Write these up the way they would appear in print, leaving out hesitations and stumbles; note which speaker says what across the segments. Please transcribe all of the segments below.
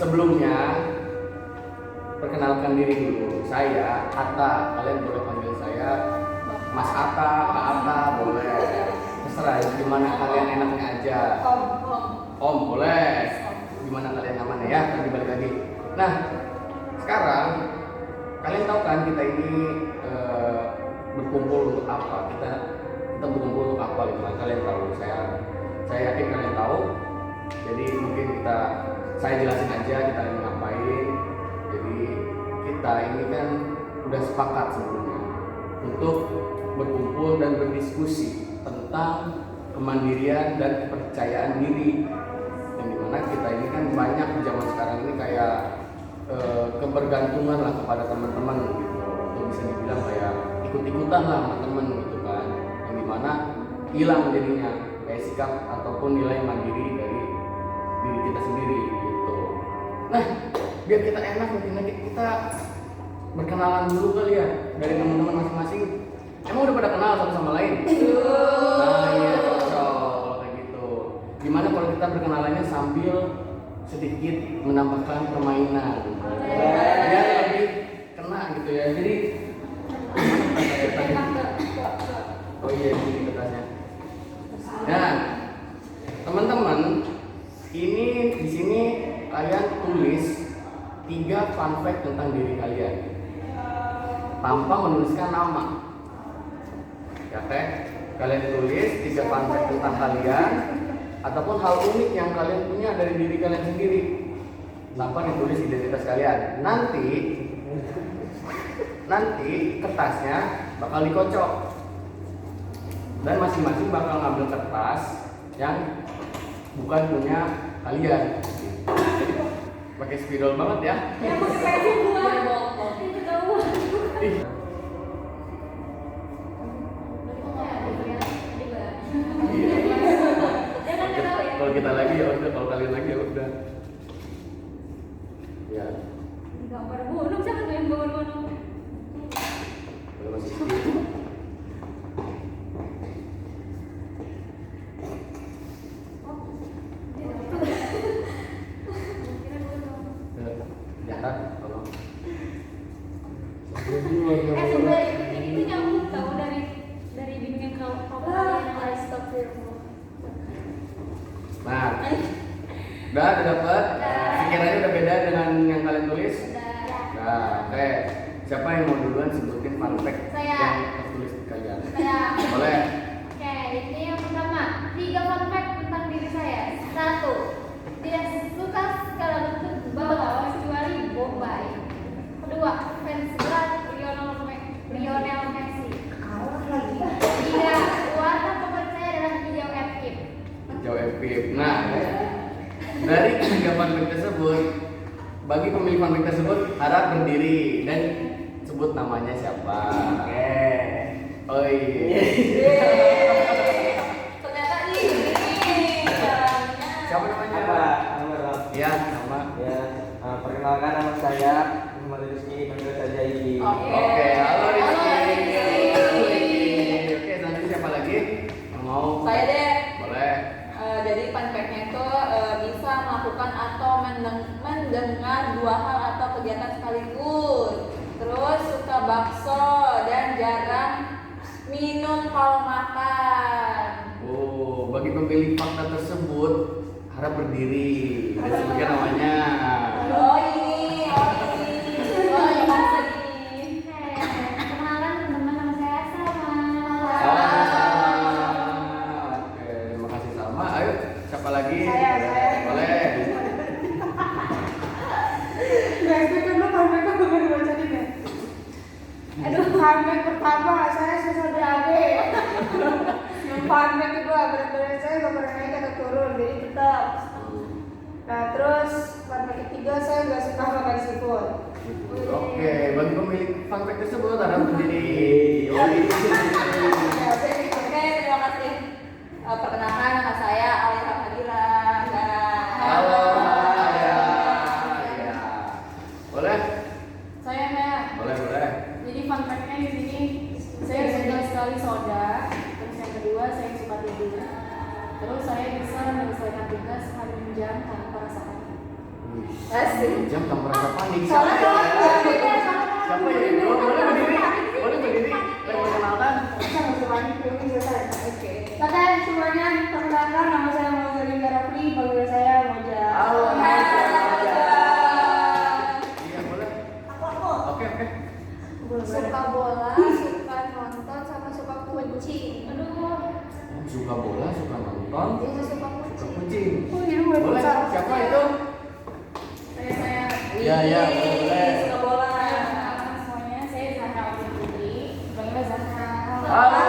Speaker 1: sebelumnya perkenalkan diri dulu. Saya Atta, kalian boleh panggil saya Mas Atta, Kak Atta, boleh. Terserah gimana kalian enaknya aja. Om boleh. Gimana kalian nyamannya ya, nanti balik lagi. Nah, sekarang kalian tahu kan kita ini berkumpul untuk apa? Kita berkumpul untuk apa gitu kan? Kalian tahu, saya yakin kalian tahu. Jadi mungkin saya jelasin aja kita ini ngapain. Jadi kita ini kan udah sepakat sebelumnya untuk berkumpul dan berdiskusi tentang kemandirian dan kepercayaan diri. Yang dimana kita ini kan banyak di zaman sekarang ini kayak kebergantungan lah kepada teman-teman gitu, atau bisa dibilang kayak ikut-ikutan lah sama teman gitu kan, yang dimana hilang jadinya kayak sikap ataupun nilai mandiri dari diri kita sendiri gitu. Nah, biar kita enak mungkin kita berkenalan dulu kali ya dari teman-teman masing-masing. Emang udah pada kenal satu sama lain? Nah iya, cocok kayak gitu. Gimana kalau kita berkenalannya sambil sedikit menambahkan permainan, biar lebih kena gitu ya. Jadi oh iya, ini kertasnya. Nah, teman-teman, ini di sini kalian tulis 3 fun fact tentang diri kalian tanpa menuliskan nama. Ya teh, kalian tulis 3 fun fact tentang kalian ataupun hal unik yang kalian punya dari diri kalian sendiri tanpa ditulis identitas kalian. Nanti kertasnya bakal dikocok dan masing-masing bakal ngambil kertas yang bukan punya kalian. Jadi pakai spidol banget ya. Kalau kita lagi ya udah, kalau kalian lagi ya udah. Ya.
Speaker 2: Gambar gunung, jangan main gambar gunung.
Speaker 1: Kalau masih sedikit. Jangan, tolong.
Speaker 2: Sebenarnya itu nyambung tahu dari bimbingan kau
Speaker 1: Nah, udah dapat. Pikirannya udah beda dengan yang kalian tulis. Nah, oke. Siapa yang mau duluan sebutin fun fact yang tertulis di kalian? Boleh.
Speaker 2: Oke, ini yang pertama, 3 fun fact tentang diri saya. 1, tidak suka segala bentuk bawah kecuali bombay. 2, fans berat Lionel Messi. 3, warna favorit saya adalah hijau FIP.
Speaker 1: Hijau FIP. Nah, dari ketiga fun fact tersebut, bagi pemilih fun fact tersebut harap berdiri dan sebut namanya siapa. Oke. Oh iya.
Speaker 2: Ternyata nih.
Speaker 1: Siapa namanya?
Speaker 3: Nama
Speaker 1: Ya, nama.
Speaker 3: ya. Perkenalkan nama saya Muhammad Rizky, panggil saja Iki.
Speaker 1: Oke, halo Rizky.
Speaker 2: Halo, Rizky.
Speaker 1: Oke, nanti siapa lagi yang mau?
Speaker 4: Saya deh.
Speaker 1: Boleh.
Speaker 4: Jadi fun fact-nya itu bisa melakukan atau mendengar 2 hal atau kegiatan sekaligus. Terus suka bakso dan jarang minum kalau makan.
Speaker 1: Oh, bagi pemilih fakta tersebut harap berdiri dan sebutkan namanya.
Speaker 4: Oh ini. Oh yang mana ini?
Speaker 2: Kenalan teman-teman, nama saya Salma.
Speaker 1: Oke, terima kasih Salma. Ayo, siapa lagi?
Speaker 4: Saya.
Speaker 1: Boleh.
Speaker 5: Funfact pertama saya susah BAB. Funfact kedua berat badan saya nggak pernah naik atau turun, jadi tetap. Nah terus funfact ketiga saya nggak suka makan seafood.
Speaker 1: Oke, bagi pemilik fun fact tersebut harap berdiri.
Speaker 4: Oke, terima kasih. Perkenalkan nama saya Alisa Fadila.
Speaker 1: Halo, ya. Boleh?
Speaker 5: Saya Mel.
Speaker 1: Boleh.
Speaker 5: Jadi fun fact-nya di sini saya suka sekali soda. Terus yang kedua saya suka tidur. Terus saya bisa menyelesaikan tugas 6 jam tanpa rasa kangen.
Speaker 4: Asik.
Speaker 1: Jam kamu merasa panik.
Speaker 5: Soalnya kalau
Speaker 1: Siapa ya itu? Boleh berdiri? Boleh berdiri? Lagi perkenalkan?
Speaker 5: sama semuanya belum selesai.
Speaker 4: Oke.
Speaker 5: Oke, semuanya perkenalkan nama saya Moza Rinda Rafli, panggil saya Moja.
Speaker 1: Halo.
Speaker 4: Halo.
Speaker 1: Iya boleh. Oke.
Speaker 2: Suka bola, suka nonton, sama suka kucing. Aduh,
Speaker 1: Suka bola, suka nonton,
Speaker 2: jadi suka
Speaker 1: suka
Speaker 2: kucing.
Speaker 1: kucing.
Speaker 5: Oh, jadi mulai
Speaker 1: Boleh?
Speaker 5: besar.
Speaker 1: Siapa itu?
Speaker 4: Saya.
Speaker 1: Iya, iya, boleh.
Speaker 4: Suka bola.
Speaker 2: Semuanya, saya Zahra Omin Putri. Panggilnya Zahra.
Speaker 1: Halo.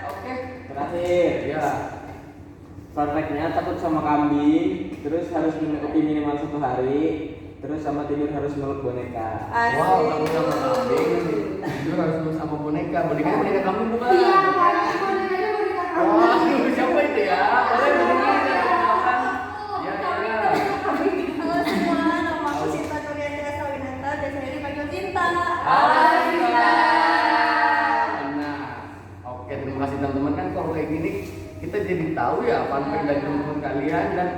Speaker 1: Oke.
Speaker 3: Terakhir.
Speaker 1: Iya.
Speaker 3: Fun fact-nya takut sama kambing, terus harus mengikuti minimal 1 hari, terus sama tidur harus meluk boneka.
Speaker 4: Asik.
Speaker 1: Wow, kamu sama kambing. Tidur harus nurut sama boneka. Bonekanya boneka kamu bukan?
Speaker 5: Iya, makanya bonekanya boneka kamu.
Speaker 1: Wah, siapa itu ya? Boleh berdiri ya, kenalkan. Iya, iya.
Speaker 2: Halo semua, nama aku Sinta Nurianti Sawinata dan saya dipanggil Sinta.
Speaker 1: Halo, Sinta. Nah, oke, terima kasih teman-teman. Kan kalau kayak gini kita jadi tahu ya fun fact dari teman-teman kalian dan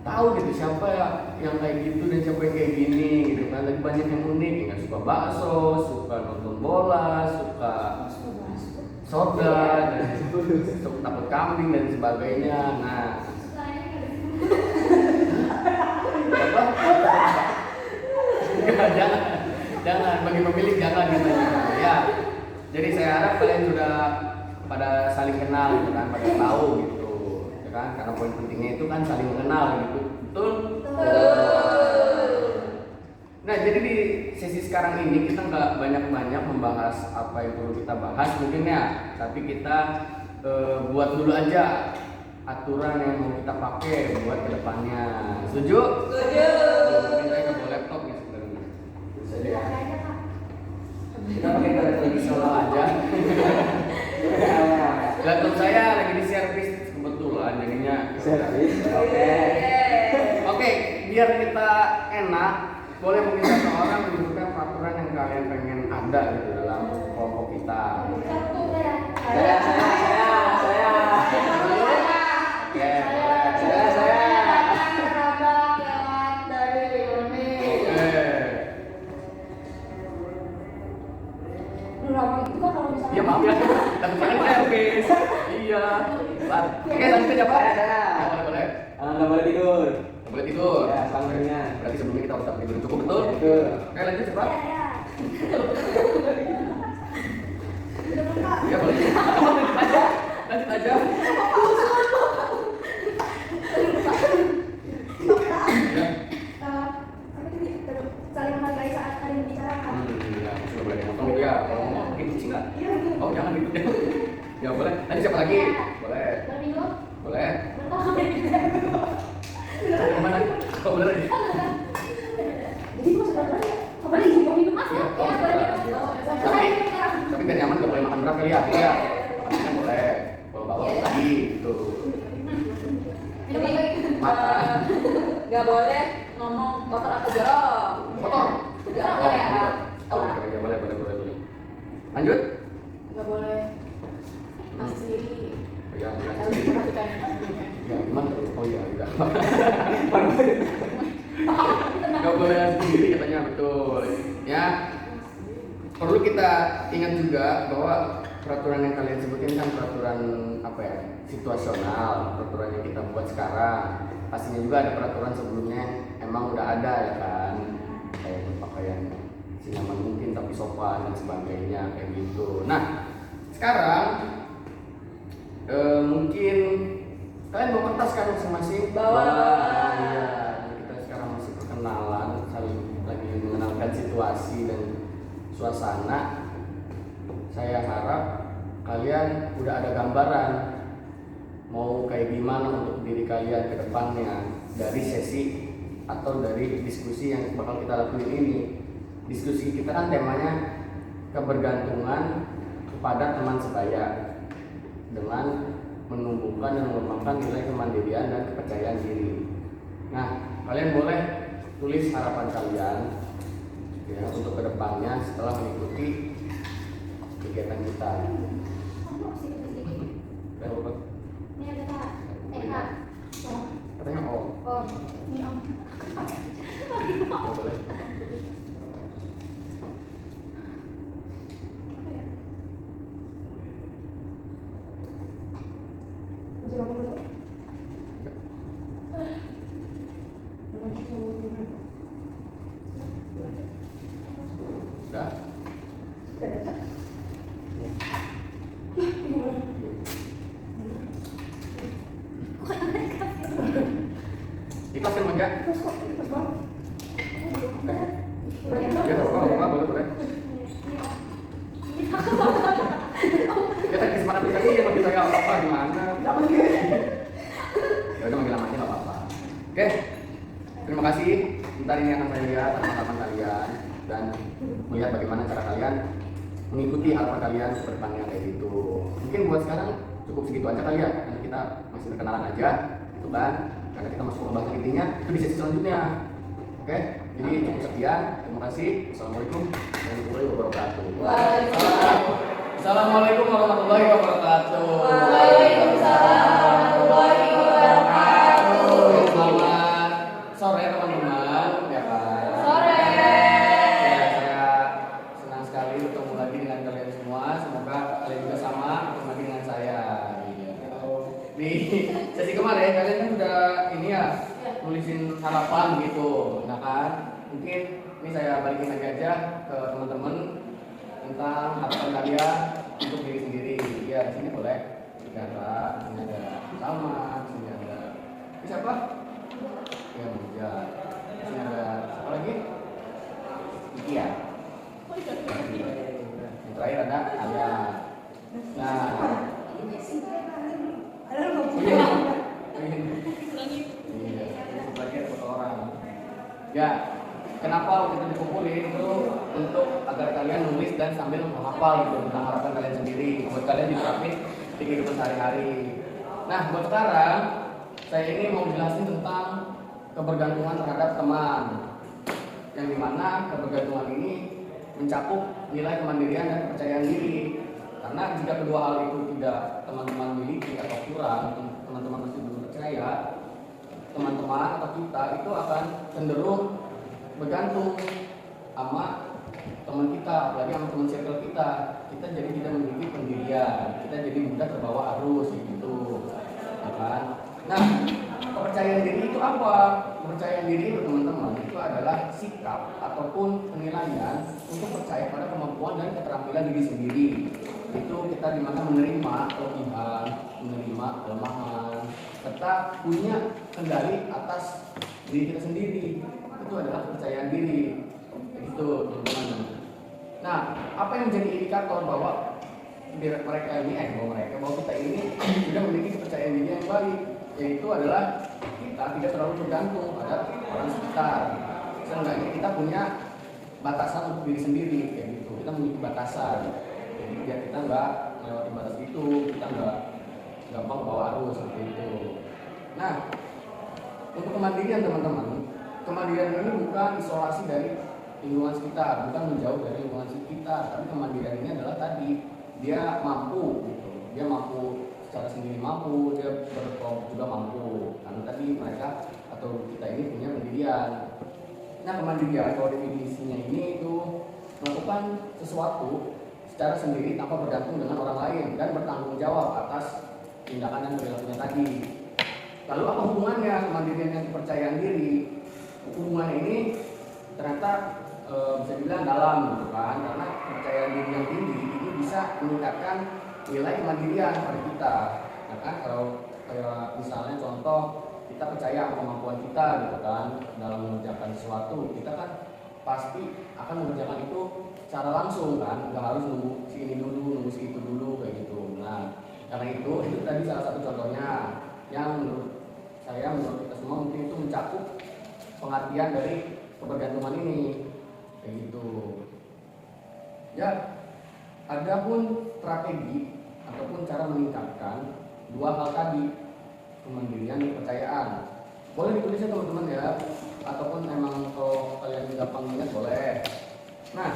Speaker 1: tahu gitu siapa ya yang kayak gitu dan siapa yang kayak gini gitu kan. Lagi banyak yang unik, yang suka bakso, suka nonton bola, suka soda, dan suka takut kambing dan sebagainya. Nah, apa? Enggak, jangan bagi pemilik jangan katanya ya. Jadi saya harap kalian sudah pada saling kenal gitu kan, pada tahu gitu ya kan, karena poin pentingnya itu kan saling mengenal gitu, betul? Nah, jadi di sesi sekarang ini kita nggak banyak-banyak membahas apa yang perlu kita bahas mungkin ya, tapi kita buat dulu aja aturan yang mau kita pakai buat kedepannya. Setuju?
Speaker 4: Setuju.
Speaker 1: Mungkin saya nggak bawa laptop nih sebenarnya. Bisa aja ya. Kita pakai tradisional aja. Laptop saya lagi di servis kebetulan jadinya.
Speaker 3: Servis. Oke.
Speaker 1: Oke, biar kita enak, boleh mungkin satu orang menyebutkan peraturan yang kalian pengen ada gitu dalam kelompok kita.
Speaker 3: Saya.
Speaker 1: Oke,
Speaker 5: Kerabat lewat dari Yoni.
Speaker 1: oke.
Speaker 5: Kerabat itu kan kalau misalnya
Speaker 1: Iya maaf ya, tapi saya kan servis. Iya. Oke, lanjut aja Pak.
Speaker 3: Saya.
Speaker 1: Boleh.
Speaker 3: Nggak boleh tidur.
Speaker 1: Boleh tidur.
Speaker 3: Ya, sanggurnya.
Speaker 1: Berarti sebelumnya kita harus tidur cukup betul.
Speaker 3: Betul.
Speaker 1: Oke, lanjut cepat. Iya boleh. Lanjut aja. Ya.
Speaker 2: Saling menghargai saat ada yang bicarakan.
Speaker 1: Ya, sudah boleh ngomong gitu ya. Kalau ngomong mungkin kucing nggak? Oh jangan gitu. Ya boleh. Lanjut siapa lagi? Boleh.
Speaker 2: Berminggu,
Speaker 1: Boleh.
Speaker 2: bertahun.
Speaker 1: Gimana? Kok boleh lagi?
Speaker 2: Jadi gue sudah berani. Kembali di minum mas ya?
Speaker 1: Iya,
Speaker 2: Ya, boleh minum.
Speaker 1: Tapi biar nyaman nggak boleh makan berat kali ya. Iya. Kan boleh. Kalau bawa lagi gitu.
Speaker 4: Jadi
Speaker 1: Makan.
Speaker 4: nggak boleh ngomong kotor atau jorok.
Speaker 1: Kotor.
Speaker 4: Jorok ya.
Speaker 1: Oh, ya boleh. Lanjut.
Speaker 4: Nggak boleh asli.
Speaker 1: Ya,
Speaker 4: Harus diperhatikan.
Speaker 1: ya gimana? Oh iya, enggak. Gak boleh sendiri katanya, betul. Ya, perlu kita ingat juga bahwa peraturan yang kalian sebutin kan peraturan apa ya, situasional, peraturan yang kita buat sekarang. Pastinya juga ada peraturan sebelumnya yang emang udah ada ya kan, kayak berpakaian senyaman mungkin tapi sopan dan sebagainya kayak gitu. Nah, sekarang mungkin kalian bawa kertas kan masing-masing?
Speaker 4: Bawa.
Speaker 1: Iya, kita sekarang masih perkenalan, saling lagi mengenalkan situasi dan suasana. Saya harap kalian udah ada gambaran mau kayak gimana untuk diri kalian ke depannya dari sesi atau dari diskusi yang bakal kita lakuin ini. Diskusi kita kan temanya kebergantungan kepada teman sebaya dengan menumbuhkan dan mengembangkan nilai kemandirian dan kepercayaan diri. Nah, kalian boleh tulis harapan kalian ya untuk kedepannya setelah mengikuti kegiatan kita.
Speaker 2: Ini ada Kak. Kak.
Speaker 1: Katanya oh.
Speaker 2: Oh, ini
Speaker 1: Ikhlas kan Bang ya?
Speaker 5: Terus kok terus bang?
Speaker 1: Ya apa boleh. Ya tadi kesempatan dikasih ya bagi saya apa gimana?
Speaker 5: Jangan gitu.
Speaker 1: Ya udah manggil namanya nggak apa-apa. Oke, terima kasih. Ntar ini akan saya lihat teman-teman kalian dan melihat bagaimana cara kalian mengikuti harapan kalian ke depannya kayak gitu. Mungkin buat sekarang cukup segitu aja kali ya, karena kita masih berkenalan aja, gitu kan? Karena kita masuk ke pembahasan intinya itu di sesi selanjutnya. Oke, jadi cukup sekian. Terima kasih. Assalamualaikum warahmatullahi wabarakatuh. Assalamualaikum warahmatullahi wabarakatuh.
Speaker 4: Waalaikumsalam warahmatullahi wabarakatuh.
Speaker 1: Selamat sore teman-teman, ya kan?
Speaker 4: Sore.
Speaker 1: Ya, saya senang sekali bertemu lagi dengan kalian semua. Semoga kalian juga sama bertemu lagi dengan saya. Di sesi kemarin kalian kan udah ini ya nulisin harapan gitu, nah kan? Mungkin ini saya balikin lagi aja ke teman-teman tentang harapan kalian untuk diri sendiri. Ya, di sini boleh. Ini ada Salma, di sini ada ini siapa? Ya, Muja. Di sini ada siapa lagi? Iki ya. Yang terakhir ada Alia. Nah,
Speaker 5: Ada lu nggak
Speaker 1: iya.
Speaker 5: punya?
Speaker 1: Iya, lagi ada foto orang. Ya, kenapa waktu itu dikumpulin itu untuk agar kalian nulis dan sambil menghafal gitu tentang harapan kalian sendiri, buat kalian diterapin di kehidupan sehari-hari. Nah, buat sekarang saya ini mau jelasin tentang kebergantungan terhadap teman, yang dimana kebergantungan ini mencakup nilai kemandirian dan kepercayaan diri. Karena jika kedua hal itu tidak teman-teman miliki atau kurang, teman-teman masih belum percaya, teman-teman atau kita itu akan cenderung bergantung sama teman kita, apalagi sama teman circle kita. Kita jadi tidak memiliki pendirian, kita jadi mudah terbawa arus gitu, ya kan? Nah, kepercayaan diri itu apa? Kepercayaan diri itu teman-teman itu adalah sikap ataupun penilaian untuk percaya pada kemampuan dan keterampilan diri sendiri. Itu kita dimana menerima kelebihan, menerima kelemahan, serta punya kendali atas diri kita sendiri. Itu adalah kepercayaan diri. Itu teman-teman. Nah, apa yang menjadi indikator bahwa bahwa kita ini sudah memiliki kepercayaan diri yang baik, yaitu adalah kita tidak terlalu bergantung pada orang sekitar. Seenggaknya kita punya batasan untuk diri sendiri, kayak gitu. Kita memiliki batasan. Jadi biar kita nggak melewati batas itu, kita nggak gampang bawa arus seperti itu. Nah, untuk kemandirian teman-teman, kemandirian ini bukan isolasi dari lingkungan sekitar, bukan menjauh dari lingkungan sekitar, tapi kemandirian ini adalah tadi dia mampu, gitu. Dia mampu secara sendiri mampu, dia berkelompok juga mampu. Karena tadi mereka atau kita ini punya pendirian. Nah, kemandirian kalau definisinya ini itu melakukan sesuatu secara sendiri tanpa bergantung dengan orang lain dan bertanggung jawab atas tindakan dan perilakunya tadi. Lalu apa hubungannya kemandirian dan kepercayaan diri? Hubungan ini ternyata bisa dibilang dalam, gitu kan? Karena kepercayaan diri yang tinggi itu bisa meningkatkan nilai kemandirian pada kita. Nah kan kalau kayak misalnya contoh kita percaya sama kemampuan kita, gitu kan, dalam mengerjakan sesuatu, kita kan pasti akan mengerjakan itu secara langsung kan, nggak harus nunggu si ini dulu, nunggu si itu dulu kayak gitu. Nah, karena itu tadi salah satu contohnya yang menurut kita semua mungkin itu mencakup pengertian dari kebergantungan ini kayak gitu. Ya, adapun strategi ataupun cara meningkatkan dua hal tadi, kemandirian dan kepercayaan. Boleh ditulisnya teman-teman ya, ataupun memang kalau kalian gampang ingat boleh. Nah,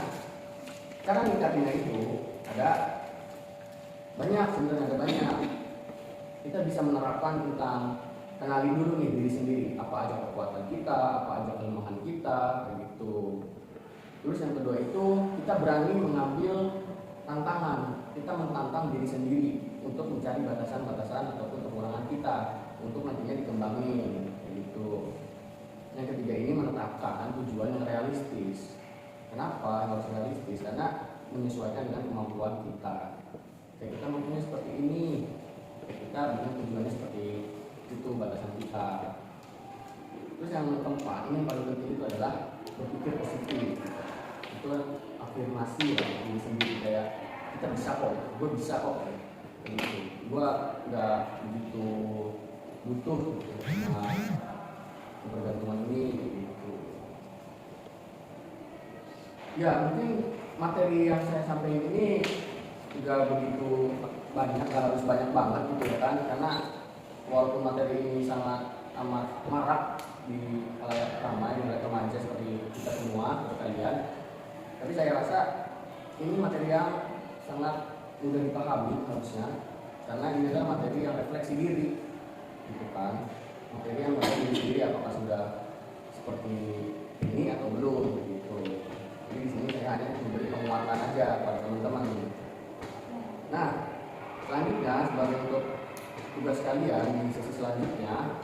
Speaker 1: cara meningkatnya itu ada banyak, sebenarnya ada banyak. Kita bisa menerapkan tentang kenali dulu nih diri sendiri, apa aja kekuatan kita, apa aja kelemahan kita, kayak gitu. Terus yang kedua itu kita berani mengambil tantangan, kita mentantang diri sendiri untuk mencari batasan-batasan ataupun kekurangan kita untuk nantinya dikembangin, kayak gitu. Yang ketiga ini menetapkan tujuan yang realistis. Kenapa harus realistis? Karena menyesuaikan dengan kemampuan kita. Kayak kita mampunya seperti ini, kita dengan tujuannya seperti itu batasan kita. Terus yang keempat, ini yang paling penting itu adalah berpikir positif. Itu afirmasi ya diri sendiri, kayak kita bisa kok, gue bisa kok, gitu. Gue nggak begitu butuh gitu, sama kebergantungan ini gitu. Ya mungkin materi yang saya sampaikan ini juga begitu banyak, nggak harus banyak banget gitu ya kan, karena walaupun materi ini sangat amat marak di khalayak ramai, di khalayak remaja seperti kita semua, seperti kalian, tapi saya rasa ini materi yang sangat mudah dipahami harusnya, karena ini adalah materi yang refleksi diri, gitu kan, materi yang melihat diri sendiri apakah sudah seperti ini atau belum, gitu. Jadi di sini saya hanya memberi penguatan aja pada teman-teman. Nah, selanjutnya sebagai untuk tugas kalian di sesi selanjutnya,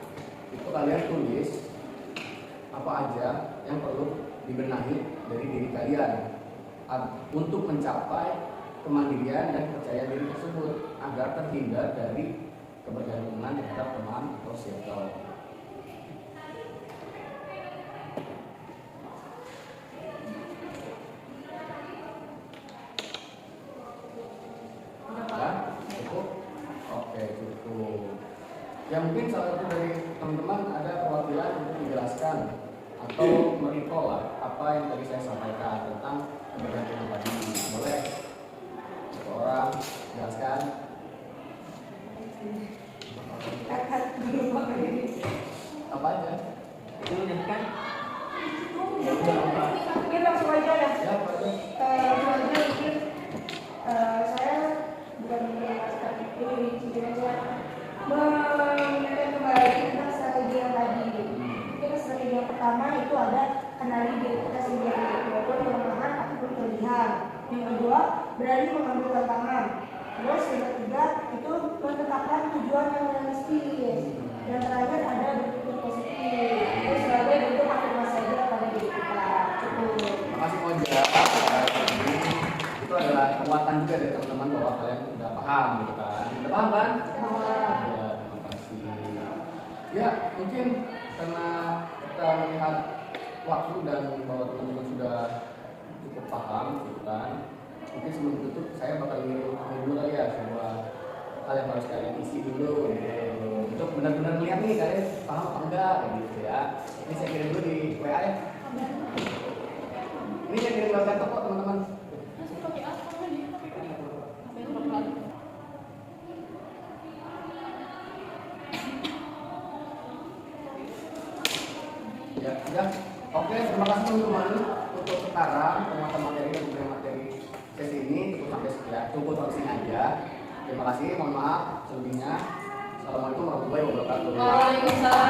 Speaker 1: itu kalian tulis apa aja yang perlu dibenahi dari diri kalian untuk mencapai kemandirian dan percaya diri tersebut agar terhindar dari kebergantungan terhadap teman atau circle. Ya mungkin salah satu dari teman-teman ada perwakilan untuk menjelaskan atau mericall lah apa yang tadi saya sampaikan tentang kebergantungan tadi. Boleh satu orang jelaskan? Apa aja?
Speaker 3: Itu udah kan?
Speaker 1: Ya udah apa?
Speaker 5: Mungkin langsung aja ya.
Speaker 1: Ya apa aja?
Speaker 5: Mungkin saya bukan menjelaskan itu, mungkin aja mengingatkan kembali tentang strategi yang tadi. Mungkin strategi yang pertama itu ada kenali diri kita sendiri, walaupun kelemahan ataupun kelebihan. Yang kedua, berani mengambil tantangan. Terus yang ketiga itu menetapkan tujuan yang realistis. Dan terakhir ada berpikir positif. Itu sebagai bentuk afirmasi saja pada diri kita. Cukup.
Speaker 1: Makasih Moja. Itu adalah kekuatan juga dari teman-teman bahwa kalian sudah paham gitu kan. Sudah paham kan? Ya, terima kasih. Ya, mungkin karena kita melihat waktu dan bahwa teman-teman sudah cukup paham gitu kan. Mungkin sebelum tutup saya bakal ngirim dulu kali ya sebuah hal yang harus kalian isi dulu gitu. Untuk benar-benar melihat nih kalian paham apa enggak gitu ya. Ini saya kirim dulu di WA ya. Ini saya kirim lewat laptop kok teman-teman. Ya, sudah. Oke, terima kasih teman-teman untuk sekarang penguatan materi dan pemberian materi sesi ini cukup sampai sekian, cukup sampai sini aja. Terima kasih, mohon maaf selebihnya. Assalamualaikum warahmatullahi wabarakatuh.
Speaker 4: Waalaikumsalam